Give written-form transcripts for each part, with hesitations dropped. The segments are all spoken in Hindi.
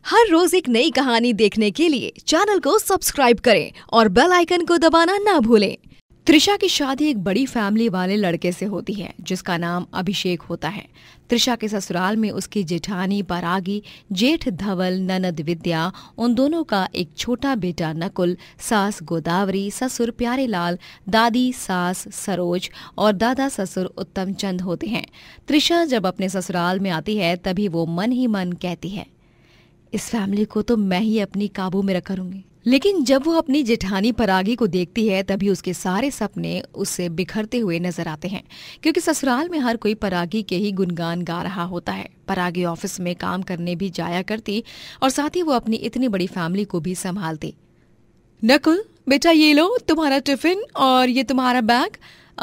हर रोज एक नई कहानी देखने के लिए चैनल को सब्सक्राइब करें और बेल आइकन को दबाना ना भूलें। त्रिशा की शादी एक बड़ी फैमिली वाले लड़के से होती है जिसका नाम अभिषेक होता है। त्रिशा के ससुराल में उसकी जेठानी परागी, जेठ धवल, ननद विद्या, उन दोनों का एक छोटा बेटा नकुल, सास गोदावरी, ससुर प्यारेलाल, दादी सास सरोज और दादा ससुर उत्तम चंद होते हैं। त्रिशा जब अपने ससुराल में आती है तभी वो मन ही मन कहती है, इस फैमिली को तो मैं ही अपनी काबू में रखूंगी। लेकिन जब वो अपनी जेठानी परागी को देखती है तभी उसके सारे सपने उससे बिखरते हुए नजर आते हैं, क्योंकि ससुराल में हर कोई परागी के ही गुणगान गा रहा होता है। परागी ऑफिस में काम करने भी जाया करती और साथ ही वो अपनी इतनी बड़ी फैमिली को भी संभालती। नकुल बेटा, ये लो तुम्हारा टिफिन और ये तुम्हारा बैग,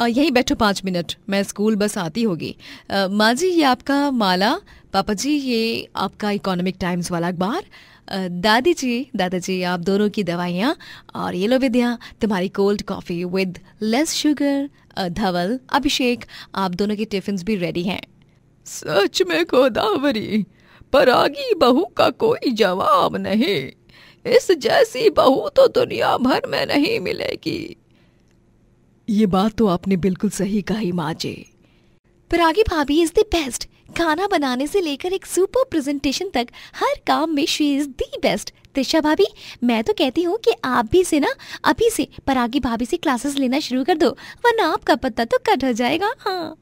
यहीं बैठो 5 मिनट, मैं स्कूल बस आती होगी। माँ जी ये आपका माला, पापा जी ये आपका इकोनॉमिक टाइम्स वाला अखबार, दादाजी आप दोनों की दवाइयाँ, और ये लो विद्या तुम्हारी cold coffee with less sugar. Dhaval, Abhishek आप दोनों के टिफिन भी रेडी हैं। सच में गोदावरी, परागी बहू का कोई जवाब नहीं। इस जैसी बहू तो दुनिया भर में नहीं मिलेगी। ये बात तो आपने बिल्कुल सही कही माँ जी। परागी भाभी इज द बेस्ट। खाना बनाने से लेकर एक सुपर प्रेजेंटेशन तक हर काम में she is the best. Trisha भाभी, मैं तो कहती हूँ कि आप भी से ना अभी से परागी भाभी से क्लासेस लेना शुरू कर दो, वरना आपका पत्ता तो कट हो जाएगा। हाँ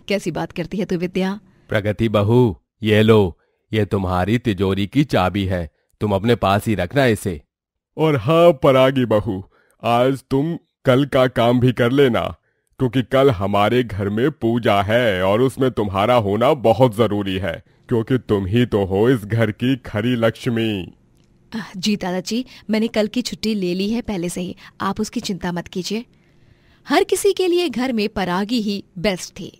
कैसी बात करती है तू विद्या। प्रगति बहू, ये लो, ये तुम्हारी तिजोरी की चाबी है, तुम अपने पास ही रखना इसे। और हाँ परागी बहू, आज तुम कल का काम भी कर लेना, क्योंकि कल हमारे घर में पूजा है और उसमें तुम्हारा होना बहुत जरूरी है, क्योंकि तुम ही तो हो इस घर की खरी लक्ष्मी। जी दादाजी, मैंने कल की छुट्टी ले ली है पहले से ही, आप उसकी चिंता मत कीजिए। हर किसी के लिए घर में परागी ही बेस्ट थी।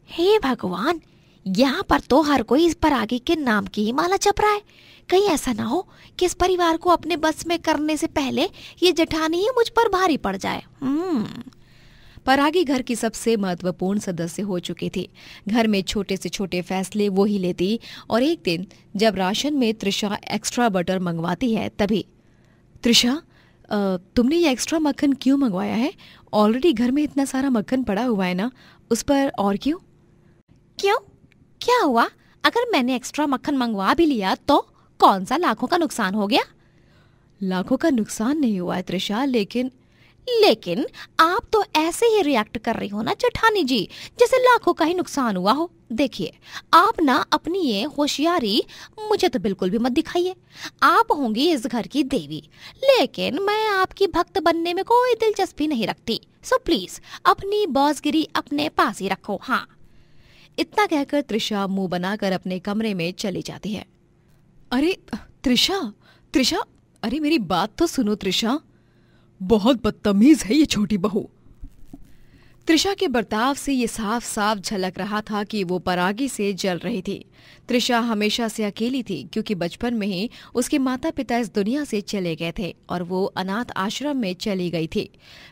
हे भगवान, यहाँ पर तो हर कोई इस परागी के नाम की ही माला जप रहा है। कहीं ऐसा ना हो कि इस परिवार को अपने बस में करने से पहले ये जेठानी ही मुझ पर भारी पड़ जाए। परागी घर की सबसे महत्वपूर्ण सदस्य हो चुकी थी। घर में छोटे से छोटे फैसले वो ही लेती, और एक दिन जब राशन में त्रिशा एक्स्ट्रा बटर मंगवाती है तभी, त्रिशा तुमने ये एक्स्ट्रा मक्खन क्यों मंगवाया है? ऑलरेडी घर में इतना सारा मक्खन पड़ा हुआ है ना, उस पर और क्यों? क्यों? क्या हुआ? अगर मैंने एक्स्ट्रा मक्खन मंगवा भी लिया तो कौन सा लाखों का नुकसान हो गया? लाखों का नुकसान नहीं हुआ है त्रिशा, लेकिन आप तो ऐसे ही रिएक्ट कर रही हो ना जेठानी जी, जैसे लाखों का ही नुकसान हुआ हो। देखिए, आप ना अपनी ये होशियारी मुझे तो बिल्कुल भी मत दिखाइए। आप होंगी इस घर की देवी, लेकिन मैं आपकी भक्त बनने में कोई दिलचस्पी नहीं रखती। सो प्लीज अपनी बॉसगिरी अपने पास ही रखो। हाँ, इतना कहकर त्रिशा मुंह बनाकर अपने कमरे में चली जाती है। अरे त्रिशा, अरे मेरी बात तो सुनो त्रिशा, बहुत बदतमीज है ये छोटी बहू। त्रिशा के बर्ताव से ये साफ साफ झलक रहा था कि वो परागी से जल रही थी। त्रिशा हमेशा से अकेली थी, क्योंकि बचपन में ही उसके माता पिता इस दुनिया से चले गए थे और वो अनाथ आश्रम में चली गई थी।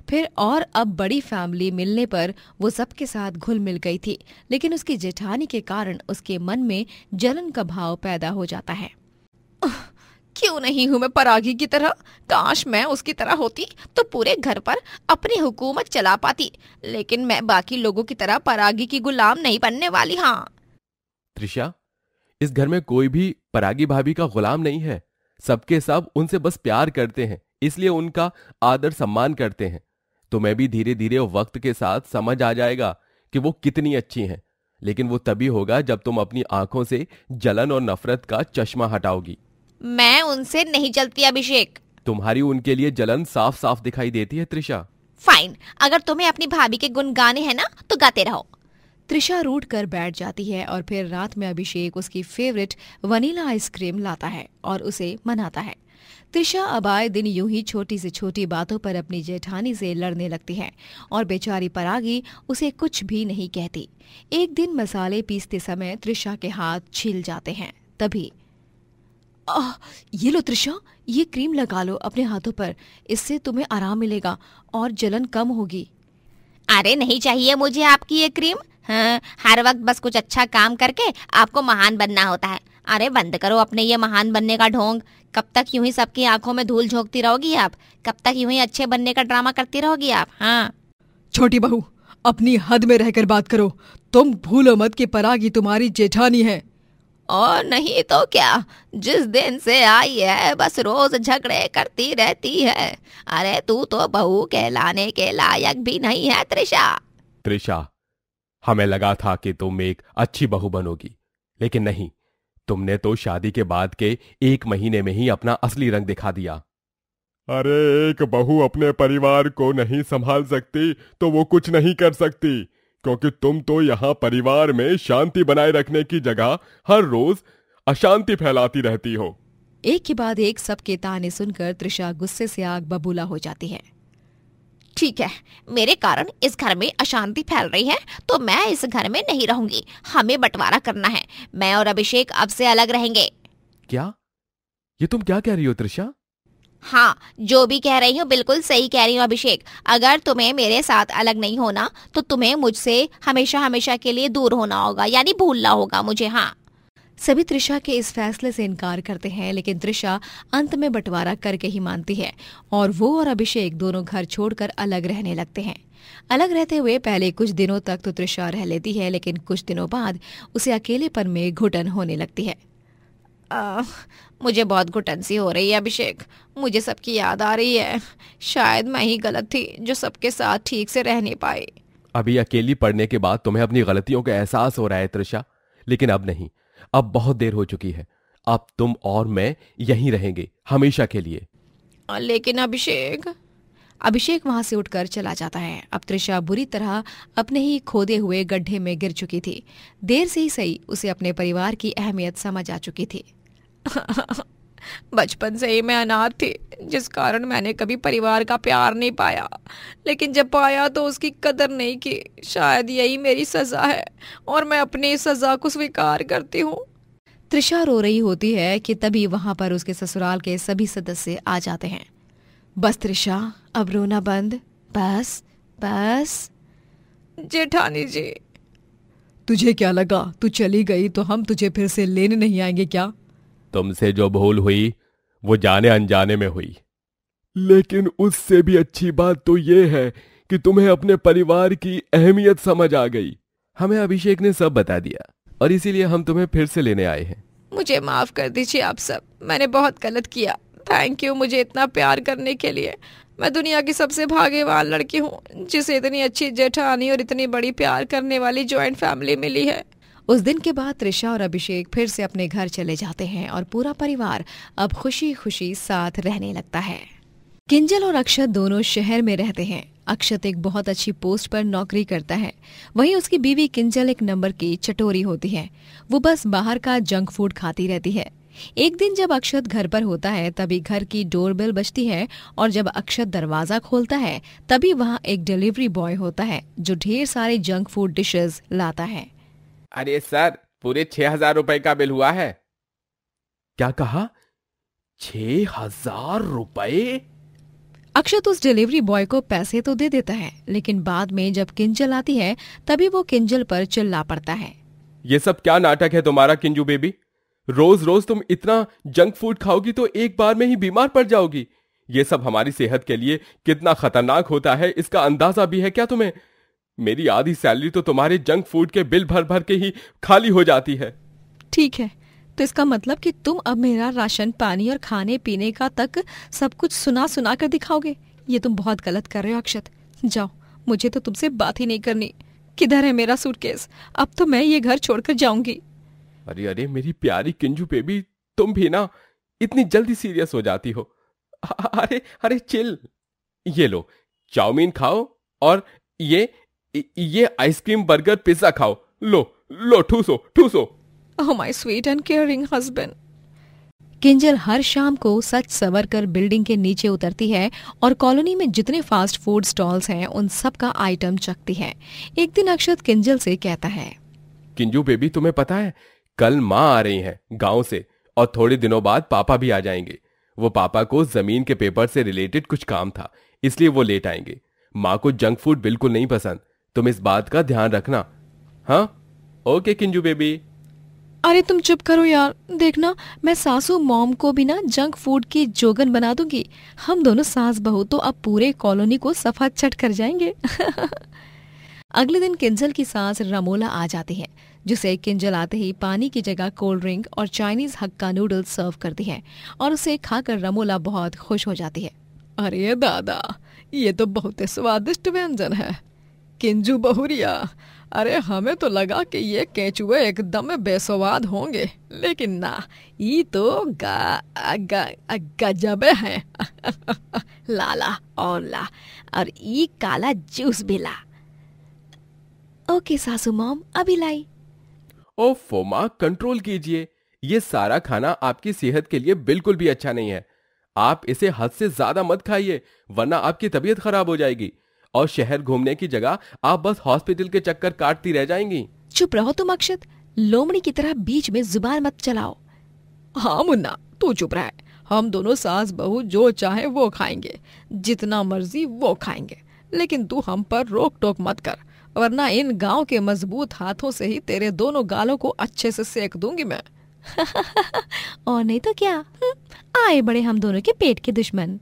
फिर और अब बड़ी फैमिली मिलने पर वो सबके साथ घुल मिल गई थी, लेकिन उसकी जेठानी के कारण उसके मन में जलन का भाव पैदा हो जाता है। क्यों नहीं हूँ मैं परागी की तरह? काश मैं उसकी तरह होती तो पूरे घर पर अपनी हुकूमत चला पाती, लेकिन मैं बाकी लोगों की तरह परागी की गुलाम नहीं बनने वाली। हाँ त्रिशा, इस घर में कोई भी परागी भाभी का गुलाम नहीं है। सबके सब उनसे बस प्यार करते हैं, इसलिए उनका आदर सम्मान करते हैं। तुम्हें भी धीरे धीरे वक्त के साथ समझ आ जाएगा कि वो कितनी अच्छी हैं, लेकिन वो तभी होगा जब तुम अपनी आंखों से जलन और नफरत का चश्मा हटाओगी। मैं उनसे नहीं जलती अभिषेक। तुम्हारी उनके लिए जलन साफ साफ दिखाई देती है त्रिशा। फाइन, अगर तुम्हें अपनी भाभी के गुण गाने हैं ना तो गाते रहो। त्रिशा रूठ कर बैठ जाती है और फिर रात में अभिषेक उसकी फेवरेट वनीला आइसक्रीम लाता है और उसे मनाता है। त्रिशा अब आए दिन यूं ही छोटी से छोटी बातों पर अपनी जेठानी से लड़ने लगती है और बेचारी परागी उसे कुछ भी नहीं कहती। एक दिन मसाले पीसते समय त्रिशा के हाथ छिल जाते हैं। तभी ये लो त्रिशा, ये क्रीम लगा लो अपने हाथों पर, इससे तुम्हें आराम मिलेगा और जलन कम होगी। अरे नहीं चाहिए मुझे आपकी ये क्रीम। हाँ, हर वक्त बस कुछ अच्छा काम करके आपको महान बनना होता है। अरे बंद करो अपने ये महान बनने का ढोंग। कब तक यूं ही सबकी आंखों में धूल झोंकती रहोगी आप? कब तक यूं ही अच्छे बनने का ड्रामा करती रहोगी आप? हाँ छोटी बहू, अपनी हद में रहकर बात करो। तुम भूलो मत कि परागी तुम्हारी जेठानी है। और नहीं तो क्या, जिस दिन से आई है बस रोज झगड़े करती रहती है। अरे तू तो बहू कहलाने के लायक भी नहीं है त्रिशा। त्रिशा, हमें लगा था कि तुम एक अच्छी बहू बनोगी, लेकिन नहीं, तुमने तो शादी के बाद के 1 महीने में ही अपना असली रंग दिखा दिया। अरे एक बहू अपने परिवार को नहीं संभाल सकती तो वो कुछ नहीं कर सकती, क्योंकि तुम तो यहाँ परिवार में शांति बनाए रखने की जगह हर रोज अशांति फैलाती रहती हो। एक के बाद एक सबके ताने सुनकर त्रिशा गुस्से से आग बबूला हो जाती है। ठीक है, मेरे कारण इस घर में अशांति फैल रही है तो मैं इस घर में नहीं रहूंगी। हमें बंटवारा करना है। मैं और अभिषेक अब से अलग रहेंगे। क्या? ये तुम क्या कह रही हो त्रिशा? हाँ, जो भी कह रही हूँ बिल्कुल सही कह रही हूँ अभिषेक। अगर तुम्हें मेरे साथ अलग नहीं होना तो तुम्हें मुझसे हमेशा हमेशा के लिए दूर होना होगा, यानी भूलना होगा मुझे। हाँ, सभी त्रिशा के इस फैसले से इनकार करते हैं, लेकिन त्रिशा अंत में बंटवारा करके ही मानती है और वो और अभिषेक दोनों घर छोड़कर अलग रहने लगते हैं। अलग रहते हुए पहले कुछ दिनों तक तो त्रिशा रह लेती है, लेकिन कुछ दिनों बाद उसे अकेलेपन में घुटन होने लगती है। मुझे बहुत घुटन सी हो रही है अभिषेक। मुझे सबकी याद आ रही है। शायद मैं ही गलत थी जो सबके साथ ठीक से रह नहीं पाई। अभी अकेली पड़ने के बाद तुम्हें अपनी गलतियों का एहसास हो रहा है त्रिशा, लेकिन अब नहीं, अब बहुत देर हो चुकी है। अब तुम और मैं यहीं रहेंगे हमेशा के लिए। लेकिन अभिषेक वहां से उठकर चला जाता है। अब त्रिशा बुरी तरह अपने ही खोदे हुए गड्ढे में गिर चुकी थी। देर से ही सही उसे अपने परिवार की अहमियत समझ आ चुकी थी। बचपन से ही मैं अनाथ थी, जिस कारण मैंने कभी परिवार का प्यार नहीं पाया, लेकिन जब पाया तो उसकी कदर नहीं की। शायद यही मेरी सजा है और मैं अपनी सजा को स्वीकार करती हूँ। त्रिशा रो रही होती है कि तभी वहां पर उसके ससुराल के सभी सदस्य आ जाते हैं। बस त्रिशा, अब रोना बंद, बस बस। जेठानी जी, तुझे क्या लगा तू चली गई तो हम तुझे फिर से लेने नहीं आएंगे क्या? तुमसे जो भूल हुई वो जाने अनजाने में हुई। लेकिन उससे भी अच्छी बात तो ये है कि तुम्हें अपने परिवार की अहमियत समझ आ गई। हमें अभिषेक ने सब बता दिया और इसीलिए हम तुम्हें फिर से लेने आए हैं। मुझे माफ कर दीजिए आप सब, मैंने बहुत गलत किया। थैंक यू मुझे इतना प्यार करने के लिए। मैं दुनिया की सबसे भाग्यवान लड़की हूँ जिसे इतनी अच्छी जेठानी और इतनी बड़ी प्यार करने वाली ज्वाइंट फैमिली मिली है। उस दिन के बाद त्रिशा और अभिषेक फिर से अपने घर चले जाते हैं और पूरा परिवार अब खुशी खुशी साथ रहने लगता है। किंजल और अक्षत दोनों शहर में रहते हैं। अक्षत एक बहुत अच्छी पोस्ट पर नौकरी करता है, वहीं उसकी बीवी किंजल एक नंबर की चटोरी होती है। वो बस बाहर का जंक फूड खाती रहती है। एक दिन जब अक्षत घर पर होता है तभी घर की डोरबेल बजती है और जब अक्षत दरवाजा खोलता है तभी वहाँ एक डिलीवरी बॉय होता है जो ढेर सारे जंक फूड डिशेस लाता है। अरे सर, पूरे 6,000 रुपए का बिल हुआ है। क्या कहा? 6,000 रुपए? अक्षत उस डिलीवरी बॉय को पैसे तो दे देता है, लेकिन बाद में जब किंजल आती है तभी वो किंजल पर चिल्ला पड़ता है। ये सब क्या नाटक है तुम्हारा किंजू बेबी? रोज रोज तुम इतना जंक फूड खाओगी तो एक बार में ही बीमार पड़ जाओगी। ये सब हमारी सेहत के लिए कितना खतरनाक होता है इसका अंदाजा भी है क्या तुम्हें? मेरी आधी सैलरी तो तुम्हारे जंक फूड के बिल भर भर के ही खाली हो जाती है। ठीक है, तो इसका मतलब कि तुम अब मेरा राशन पानी और खाने पीने का तक सब कुछ सुना सुना कर दिखाओगे। ये तुम बहुत गलत कर रहे हो अक्षत। जाओ, मुझे तो तुमसे बात ही नहीं करनी। किधर है मेरा सूटकेस? अब तो मैं ये घर छोड़कर जाऊंगी। अरे अरे मेरी प्यारी किंजू बेबी, तुम भी ना इतनी जल्दी सीरियस हो जाती हो। अरे अरे चिल। ये लो, चाउमीन खाओ और ये आइसक्रीम बर्गर पिज्जा खाओ। लो लो, ठूसो ठूसो। Oh my sweet and caring husband. Kinjal हर शाम को सच सवर कर बिल्डिंग के नीचे उतरती है और कॉलोनी में जितने फास्ट फूड स्टॉल्स हैं उन सब का आइटम चखती है। एक दिन अक्षत किंजल से कहता है, किंजू बेबी तुम्हें पता है कल माँ आ रही हैं गांव से और थोड़े दिनों बाद पापा भी आ जाएंगे। वो पापा को जमीन के पेपर से रिलेटेड कुछ काम था इसलिए वो लेट आएंगे। माँ को जंक फूड बिल्कुल नहीं पसंद, तुम इस बात का ध्यान रखना। हाँ ओके किंजू बेबी। अरे तुम चुप करो यार, देखना मैं सासू मॉम को भी ना जंक फूड की जोगन बना दूंगी। हम दोनों सास बहू तो अब पूरे कॉलोनी को सफा चट कर जाएंगे। अगले दिन किंजल की सास रमोला आ जाती है, जिसे किंजल आते ही पानी की जगह कोल्ड ड्रिंक और चाइनीज हक्का नूडल्स सर्व करती है और उसे खाकर रमोला बहुत खुश हो जाती है। अरे दादा, ये तो बहुत स्वादिष्ट व्यंजन है। किंजू बहुरिया, अरे हमें तो लगा कि ये केचुए एकदम बेस्वाद होंगे, लेकिन ना, ये तो गजब है। लाला और ला, और ये काला जूस भी ला। ओके सासू मॉम, अभी लाई। ओफो माँ, कंट्रोल कीजिए, ये सारा खाना आपकी सेहत के लिए बिल्कुल भी अच्छा नहीं है। आप इसे हद से ज्यादा मत खाइए, वरना आपकी तबीयत खराब हो जाएगी और शहर घूमने की जगह आप बस हॉस्पिटल के चक्कर काटती रह जाएंगी। चुप रहो तुम अक्षत, लोमड़ी की तरह बीच में जुबान मत चलाओ। हाँ मुन्ना, तू चुप रहे। हम दोनों सास बहू जो चाहे वो खाएंगे, जितना मर्जी वो खाएंगे, लेकिन तू हम पर रोक टोक मत कर, वरना इन गांव के मजबूत हाथों से ही तेरे दोनों गालों को अच्छे से सेक दूंगी मैं। और नहीं तो क्या, आए बड़े हम दोनों के पेट के दुश्मन।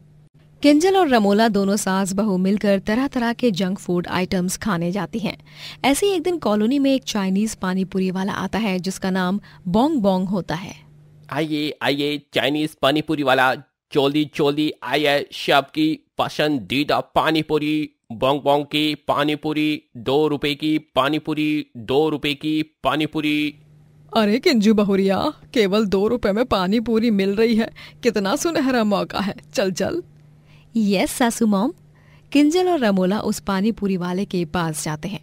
किंजल और रमोला दोनों सास बहू मिलकर तरह तरह के जंक फूड आइटम्स खाने जाती हैं। ऐसे ही एक दिन कॉलोनी में एक चाइनीज पानी पूरी वाला आता है, जिसका नाम बोंग बोंग होता है। आइए आइए चाइनीज पानी पूरी वाला, जल्दी जल्दी आइए, सबकी पसंदीदा पानी पूरी, बोंग बोंग की पानी पूरी, 2 रुपए की पानी पूरी, 2 रुपए की पानी पूरी। अरे किंजू बहुरिया, केवल 2 रुपए में पानी पूरी मिल रही है, कितना सुनहरा मौका है, चल चल। यस सासू मॉम। किंजल और रमोला उस पानी पूरी वाले के पास जाते हैं।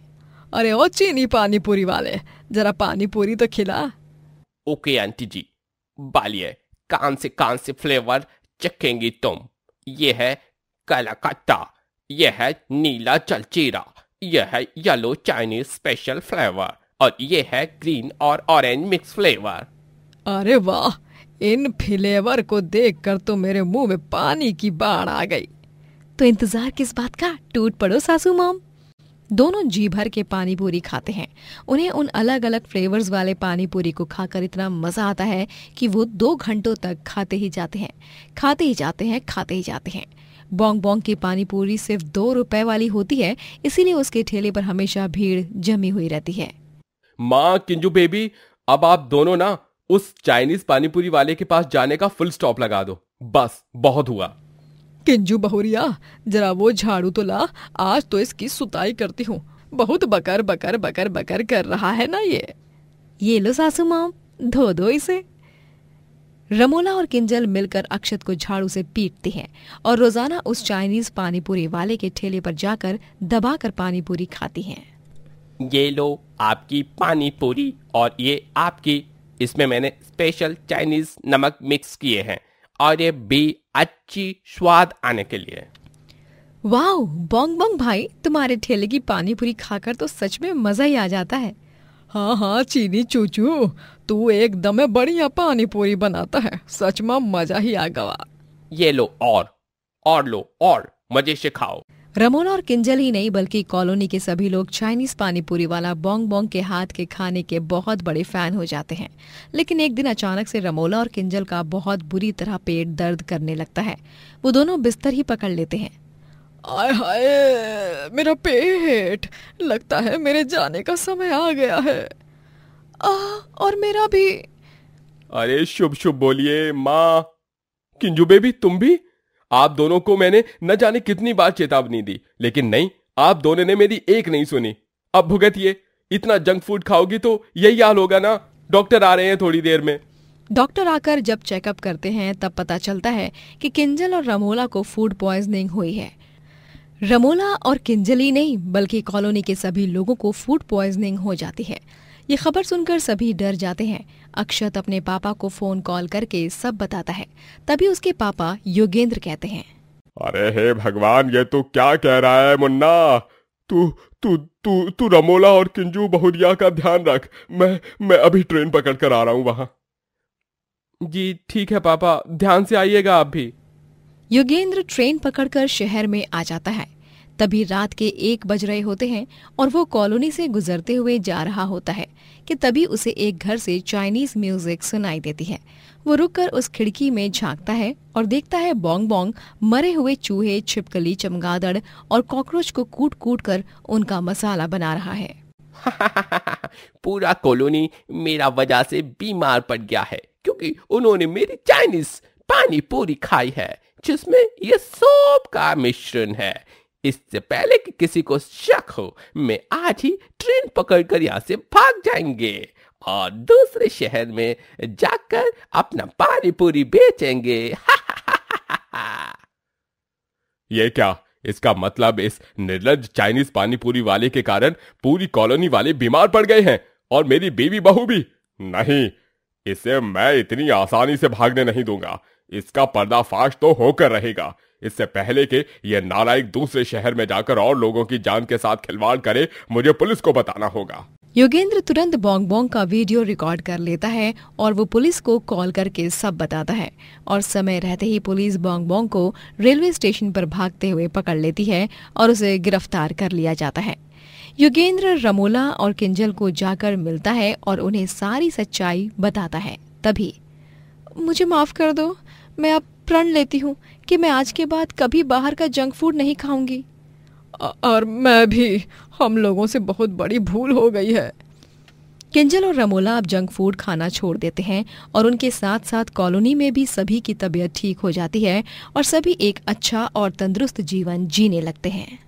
अरे ओ चीनी पानी पूरी वाले, जरा पानी पूरी तो खिला। ओके आंटी जी, बालिए, कौन से फ्लेवर चखेंगी तुम? ये है कलाकत्ता, ये है नीला जलजीरा, ये है येलो चाइनीज स्पेशल फ्लेवर, और ये है ग्रीन और ऑरेंज मिक्स फ्लेवर। अरे वाह, इन फ्लेवर को देखकर तो मेरे मुंह में पानी की बाढ़ आ गई। तो इंतजार किस बात का, टूट पड़ो सासू मॉम। दोनों जी भर के पानी पूरी खाते हैं। उन्हें उन अलग अलग फ्लेवर्स वाले पानी पूरी को खाकर इतना मजा आता है कि वो 2 घंटों तक खाते ही जाते हैं, खाते ही जाते हैं, खाते ही जाते हैं। बोंग बोंग की पानी पूरी सिर्फ 2 रुपए वाली होती है, इसीलिए उसके ठेले पर हमेशा भीड़ जमी हुई रहती है। माँ किंजू बेबी, अब आप दोनों ना उस चाइनीज पानीपुरी वाले के पास जाने का फुल स्टॉप लगा दो, बस बहुत हुआ। किंजू बहुरिया, जरा वो झाड़ू तो ला, आज तो इसकी सुताई करती हूँ। बहुत बकर बकर बकर बकर कर रहा है ना ये लो सासू मॉम, धो दो इसे। रमोला और किंजल मिलकर अक्षत को झाड़ू से पीटती हैं और रोजाना उस चाइनीज पानीपुरी वाले के ठेले पर जाकर दबाकर पानीपुरी खाती हैं। ये लो आपकी पानी पूरी, और ये आपकी, इसमें मैंने स्पेशल चाइनीज नमक मिक्स किए हैं और ये भी अच्छी स्वाद आने के लिए। वाह बोंग बोंग भाई, तुम्हारे ठेले की पानीपुरी खाकर तो सच में मजा ही आ जाता है। हाँ हाँ चीनी चूचू, तू एकदम बढ़िया पानी पूरी बनाता है, सच में मजा ही आ गवा। ये लो और लो और मजे से खाओ। रमोला और किंजल ही नहीं बल्कि कॉलोनी के सभी लोग चाइनीज पानीपुरी वाला बोंग बोंग के हाथ के खाने के बहुत बड़े फैन हो जाते हैं। लेकिन एक दिन अचानक से रमोला और किंजल का बहुत बुरी तरह पेट दर्द करने लगता है। वो दोनों बिस्तर ही पकड़ लेते हैं। आय हाय, मेरा पेट, लगता है मेरे जाने का समय आ गया है। और मेरा भी। अरे शुभ शुभ बोलिए माँ। किंजू बेबी तुम भी? आप दोनों को मैंने न जाने कितनी बार चेतावनी दी, लेकिन नहीं, आप दोनों ने मेरी एक नहीं सुनी। अब भुगतिए, इतना जंक फूड खाओगी तो यही हाल होगा ना। डॉक्टर आ रहे हैं थोड़ी देर में। डॉक्टर आकर जब चेकअप करते हैं तब पता चलता है कि किंजल और रमोला को फूड पॉइजनिंग हुई है। रमोला और किंजल ही नहीं बल्कि कॉलोनी के सभी लोगों को फूड पॉइजनिंग हो जाती है। ये खबर सुनकर सभी डर जाते हैं। अक्षत अपने पापा को फोन कॉल करके सब बताता है। तभी उसके पापा योगेंद्र कहते हैं, अरे हे भगवान, ये तू क्या कह रहा है मुन्ना? तू तू तू तू रमोला और किंजू बहुरिया का ध्यान रख। मैं अभी ट्रेन पकड़ कर आ रहा हूँ वहां। जी ठीक है पापा, ध्यान से आइएगा आप भी। योगेंद्र ट्रेन पकड़कर शहर में आ जाता है। तभी रात के 1 बज रहे होते हैं और वो कॉलोनी से गुजरते हुए जा रहा होता है कि तभी उसे एक घर से चाइनीज म्यूजिक सुनाई देती है। वो रुककर उस खिड़की में झांकता है और देखता है बोंग बोंग मरे हुए चूहे, छिपकली, चमगादड़ और कॉकरोच को कूट कूट कर उनका मसाला बना रहा है। पूरा कॉलोनी मेरा वजह से बीमार पड़ गया है क्योंकि उन्होंने मेरी चाइनीज पानी पूरी खाई है जिसमें ये सब का मिश्रण है। इससे पहले कि किसी को शक हो, मैं आज ही ट्रेन पकड़कर यहाँ से भाग जाएंगे और दूसरे शहर में जाकर अपना पानी पूरी बेचेंगे। ये क्या? इसका मतलब इस निर्लज्ज चाइनीज पानी पूरी वाले के कारण पूरी कॉलोनी वाले बीमार पड़ गए हैं और मेरी बीवी बहू भी? नहीं, इसे मैं इतनी आसानी से भागने नहीं दूंगा। इसका पर्दाफाश तो होकर रहेगा। इससे पहले कि यह नालायक दूसरे शहर में जाकर और लोगों की जान के साथ खिलवाड़ करे, मुझे पुलिस को बताना होगा। योगेंद्र तुरंत बोंग बोंग का वीडियो रिकॉर्ड कर लेता है और वो पुलिस को कॉल करके सब बताता है और समय रहते ही पुलिस बोंग बोंग को रेलवे स्टेशन पर भागते हुए पकड़ लेती है और उसे गिरफ्तार कर लिया जाता है। योगेंद्र रमोला और किंजल को जाकर मिलता है और उन्हें सारी सच्चाई बताता है। तभी मुझे माफ कर दो, मैं अब प्रण लेती हूँ कि मैं आज के बाद कभी बाहर का जंक फूड नहीं खाऊंगी। और मैं भी, हम लोगों से बहुत बड़ी भूल हो गई है। किंजल और रमोला अब जंक फूड खाना छोड़ देते हैं और उनके साथ साथ कॉलोनी में भी सभी की तबीयत ठीक हो जाती है और सभी एक अच्छा और तंदुरुस्त जीवन जीने लगते हैं।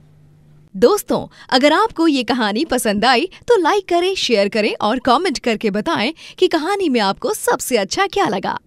दोस्तों, अगर आपको ये कहानी पसंद आई तो लाइक करें, शेयर करें और कमेंट करके बताएं कि कहानी में आपको सबसे अच्छा क्या लगा।